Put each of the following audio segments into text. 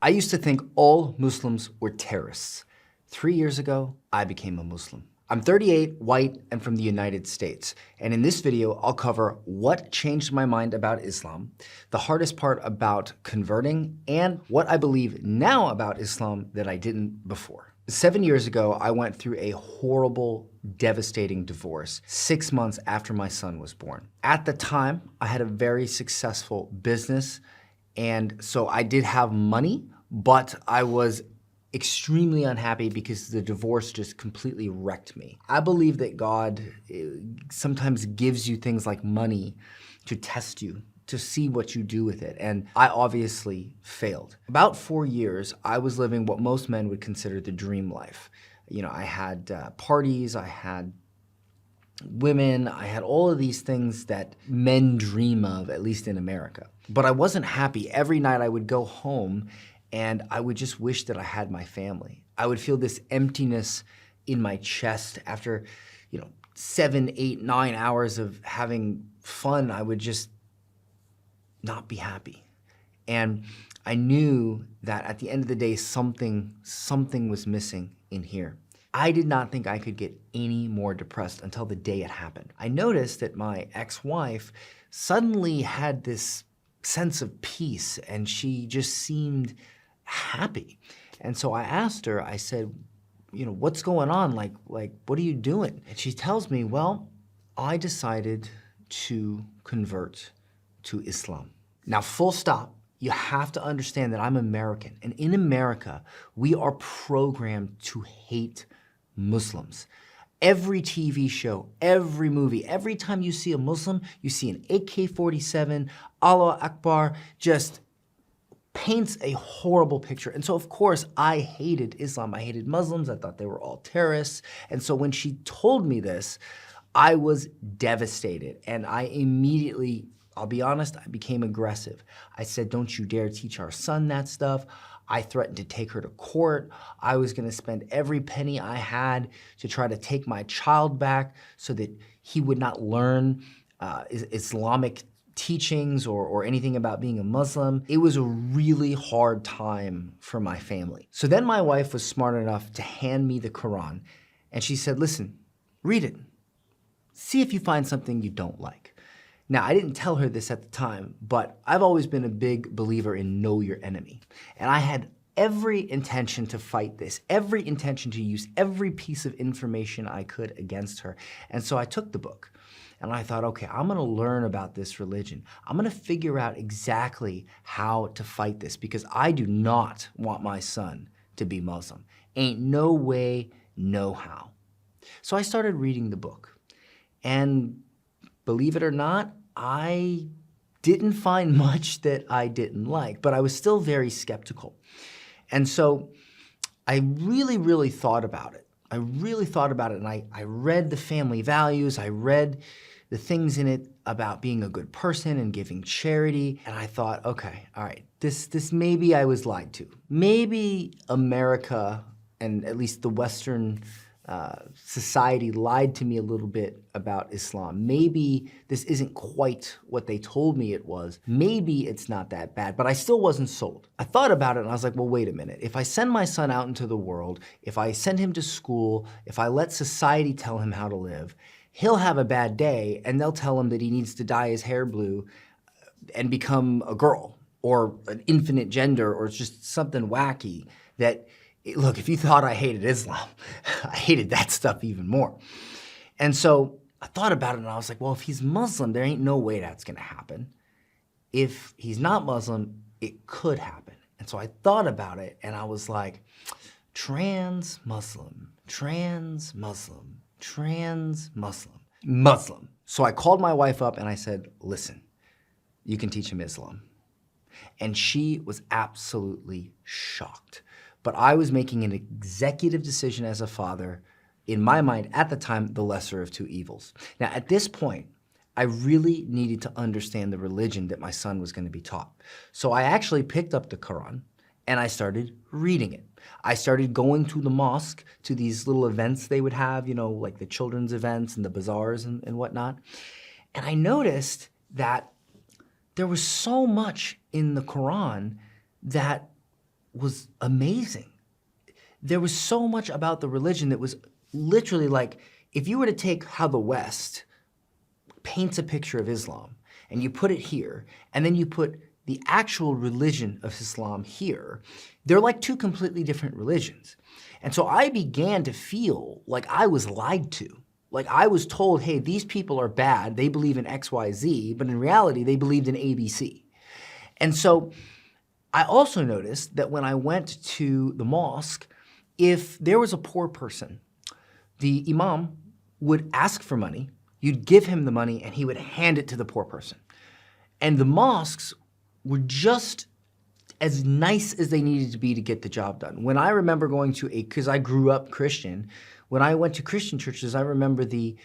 I used to think all Muslims were terrorists. 3 years ago, I became a Muslim. I'm 38, white, and from the United States. And in this video, I'll cover what changed my mind about Islam, the hardest part about converting, and what I believe now about Islam that I didn't before. 7 years ago, I went through a horrible, devastating divorce 6 months after my son was born. At the time, I had a very successful business, and so I did have money, but I was extremely unhappy because the divorce just completely wrecked me. I believe that God sometimes gives you things like money to test you, to see what you do with it, and I obviously failed. About 4 years, I was living what most men would consider the dream life. You know, I had parties, I had women, I had all of these things that men dream of, at least in America. But I wasn't happy. Every night I would go home and I would just wish that I had my family. I would feel this emptiness in my chest after, 7, 8, 9 hours of having fun. I would just not be happy. And I knew that at the end of the day, something was missing in here. I did not think I could get any more depressed until the day it happened. I noticed that my ex-wife suddenly had this sense of peace and she just seemed happy. And so I asked her, I said, what's going on? Like, what are you doing? And she tells me, well, I decided to convert to Islam. Now, full stop. You have to understand that I'm American. And in America, we are programmed to hate Muslims. Every TV show, every movie, every time you see a Muslim, you see an AK-47, Allah Akbar, just paints a horrible picture. And so, of course, I hated Islam. I hated Muslims. I thought they were all terrorists. And so when she told me this, I was devastated. And I immediately, I'll be honest, I became aggressive. I said, don't you dare teach our son that stuff. I threatened to take her to court. I was gonna spend every penny I had to try to take my child back so that he would not learn Islamic teachings or anything about being a Muslim. It was a really hard time for my family. So then my wife was smart enough to hand me the Quran, and she said, listen, read it. See if you find something you don't like. Now, I didn't tell her this at the time, but I've always been a big believer in know your enemy. And I had every intention to fight this, every intention to use every piece of information I could against her. And so I took the book and I thought, okay, I'm gonna learn about this religion. I'm gonna figure out exactly how to fight this because I do not want my son to be Muslim. Ain't no way, no how. So I started reading the book. And believe it or not, I didn't find much that I didn't like, but I was still very skeptical. And so I really thought about it. I really thought about it, and I read the family values, I read the things in it about being a good person and giving charity, and I thought, okay, all right, this maybe I was lied to. Maybe America, and at least the Western society lied to me a little bit about Islam. Maybe this isn't quite what they told me it was. Maybe it's not that bad, but I still wasn't sold. I thought about it and I was like, well, wait a minute. If I send my son out into the world, if I send him to school, if I let society tell him how to live, he'll have a bad day and they'll tell him that he needs to dye his hair blue and become a girl or an infinite gender or just something wacky that, look, if you thought I hated Islam, I hated that stuff even more. And so I thought about it and I was like, well, if he's Muslim, there ain't no way that's gonna happen. If he's not Muslim, it could happen. And so I thought about it and I was like, trans-Muslim, trans-Muslim, trans-Muslim, Muslim. So I called my wife up and I said, listen, you can teach him Islam. And she was absolutely shocked. But I was making an executive decision as a father, in my mind, at the time, the lesser of two evils. Now, at this point, I really needed to understand the religion that my son was going to be taught. So I actually picked up the Quran and I started reading it. I started going to the mosque, to these little events they would have, like the children's events and the bazaars and whatnot. And I noticed that there was so much in the Quran that was amazing. There was so much about the religion that was literally like, if you were to take how the West paints a picture of Islam and you put it here, and then you put the actual religion of Islam here, they're like two completely different religions. And so I began to feel like I was lied to. Like I was told, hey, these people are bad, they believe in X, Y, Z, but in reality, they believed in A, B, C. And so I also noticed that when I went to the mosque, if there was a poor person, the imam would ask for money, you'd give him the money, and he would hand it to the poor person. And the mosques were just as nice as they needed to be to get the job done. When I remember going to because I grew up Christian, when I went to Christian churches, I remember the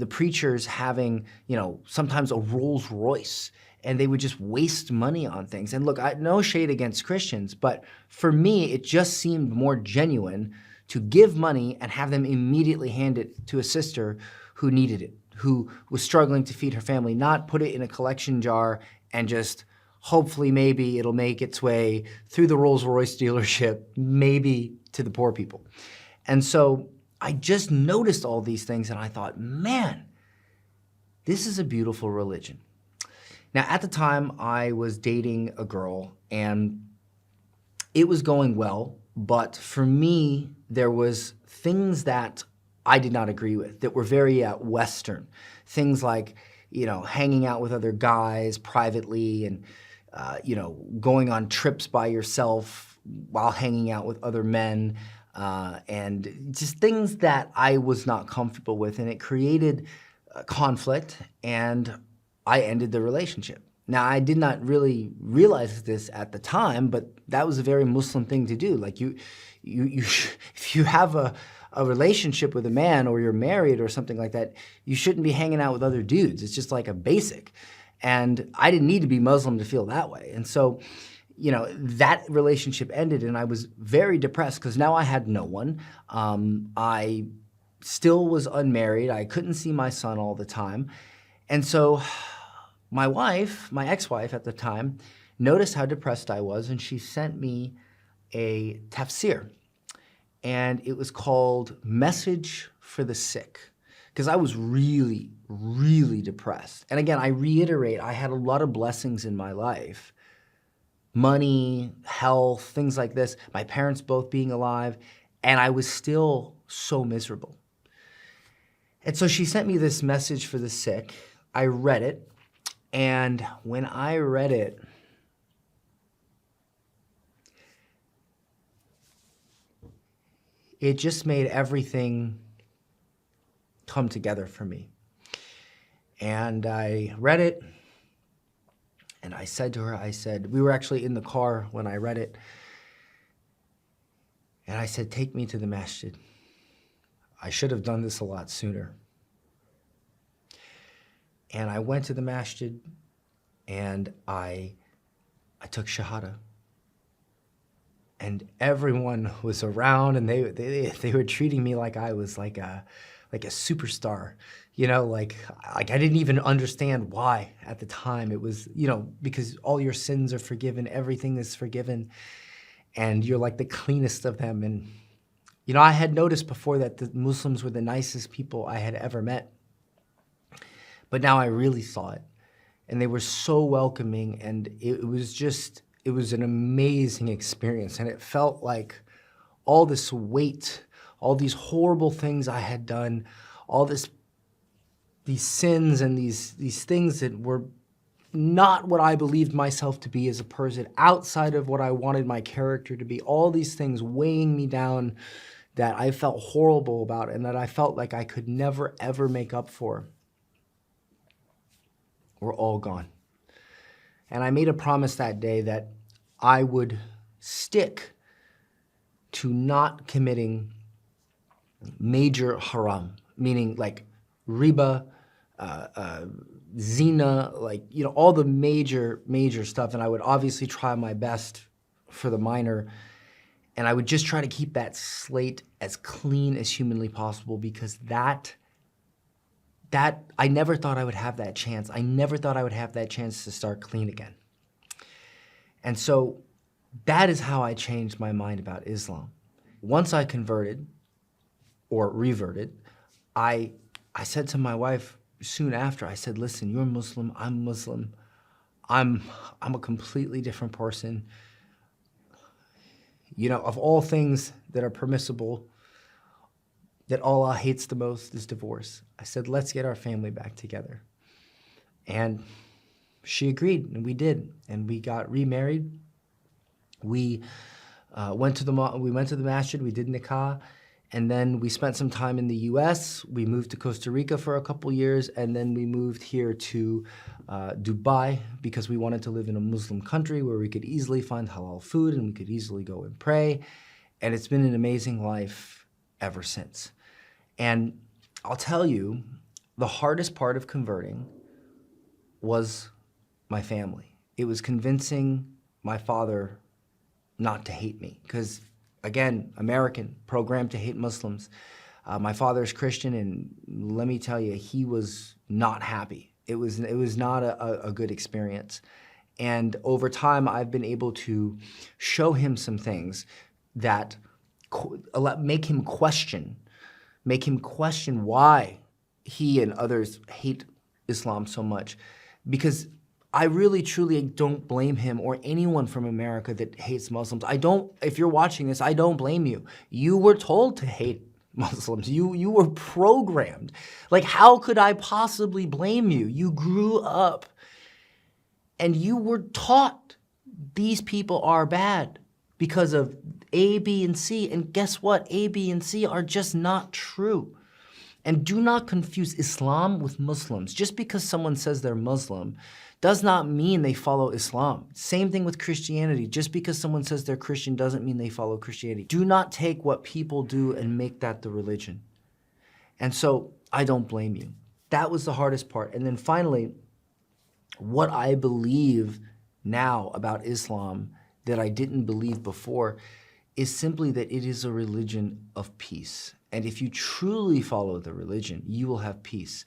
preachers having, sometimes a Rolls Royce, and they would just waste money on things. And look, no shade against Christians, but for me, it just seemed more genuine to give money and have them immediately hand it to a sister who needed it, who was struggling to feed her family, not put it in a collection jar and just hopefully maybe it'll make its way through the Rolls-Royce dealership, maybe to the poor people. And so I just noticed all these things and I thought, man, this is a beautiful religion. Now, at the time, I was dating a girl and it was going well, but for me, there was things that I did not agree with that were very Western. Things like, hanging out with other guys privately and, going on trips by yourself while hanging out with other men, and just things that I was not comfortable with. And it created conflict, and I ended the relationship. Now, I did not really realize this at the time, but that was a very Muslim thing to do. Like if you have a relationship with a man or you're married or something like that, you shouldn't be hanging out with other dudes. It's just like a basic. And I didn't need to be Muslim to feel that way. And so, that relationship ended and I was very depressed because now I had no one. I still was unmarried. I couldn't see my son all the time. And so my wife, my ex-wife at the time, noticed how depressed I was and she sent me a tafsir. And it was called Message for the Sick, because I was really, really depressed. And again, I reiterate, I had a lot of blessings in my life. Money, health, things like this, my parents both being alive, and I was still so miserable. And so she sent me this Message for the Sick. I read it, and when I read it, it just made everything come together for me. And I read it, and I said to her, we were actually in the car when I read it, and I said, take me to the masjid. I should have done this a lot sooner. And I went to the masjid, and I took Shahada. And everyone was around, and they were treating me like I was like a superstar, like I didn't even understand why at the time. It was, because all your sins are forgiven, everything is forgiven, and you're like the cleanest of them. And I had noticed before that the Muslims were the nicest people I had ever met, but now I really saw it, and they were so welcoming, and it was an amazing experience, and it felt like all this weight, all these horrible things I had done, all these sins and these things that were not what I believed myself to be as a person, outside of what I wanted my character to be, all these things weighing me down that I felt horrible about and that I felt like I could never, ever make up for, were all gone. And I made a promise that day that I would stick to not committing major haram, meaning like riba, zina, all the major stuff. And I would obviously try my best for the minor. And I would just try to keep that slate as clean as humanly possible, because that I never thought I would have that chance. I never thought I would have that chance to start clean again. And so That is how I changed my mind about Islam. Once I converted, or reverted, I said to my wife soon after, I said, listen, you're Muslim, I'm Muslim. I'm a completely different person. You know, of all things that are permissible, that Allah hates the most is divorce. I said, let's get our family back together. And she agreed, and we did. And we got remarried. We went to the masjid, we did nikah, and then we spent some time in the US. We moved to Costa Rica for a couple years, and then we moved here to Dubai because we wanted to live in a Muslim country where we could easily find halal food and we could easily go and pray. And it's been an amazing life ever since. And I'll tell you, the hardest part of converting was my family. It was convincing my father not to hate me, because again, American, programmed to hate Muslims. My father is Christian, and let me tell you, he was not happy. It was not a good experience. And over time, I've been able to show him some things that make him question why he and others hate Islam so much. Because I really, truly don't blame him or anyone from America that hates Muslims. If you're watching this, I don't blame you. You were told to hate Muslims. You were programmed. Like, how could I possibly blame you? You grew up and you were taught these people are bad because of A, B, and C. And guess what? A, B, and C are just not true. And do not confuse Islam with Muslims. Just because someone says they're Muslim does not mean they follow Islam. Same thing with Christianity. Just because someone says they're Christian doesn't mean they follow Christianity. Do not take what people do and make that the religion. And so I don't blame you. That was the hardest part. And then finally, what I believe now about Islam that I didn't believe before is simply that it is a religion of peace. And if you truly follow the religion, you will have peace.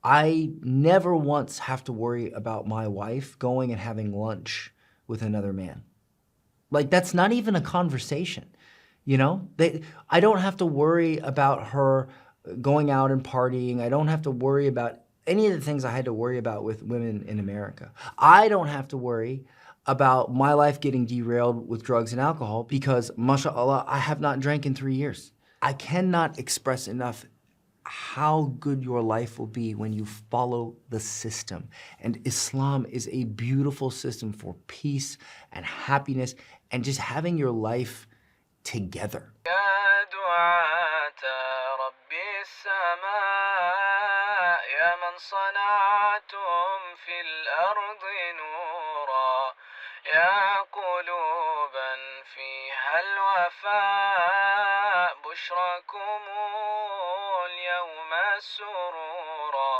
I never once have to worry about my wife going and having lunch with another man. Like, that's not even a conversation, you know? I don't have to worry about her going out and partying. I don't have to worry about any of the things I had to worry about with women in America. I don't have to worry about my life getting derailed with drugs and alcohol because, mashallah, I have not drank in 3 years. I cannot express enough how good your life will be when you follow the system. And Islam is a beautiful system for peace and happiness and just having your life together. يا من صنعتم في الأرض نورا يا قلوبا فيها الوفاء بشركم اليوم السرورا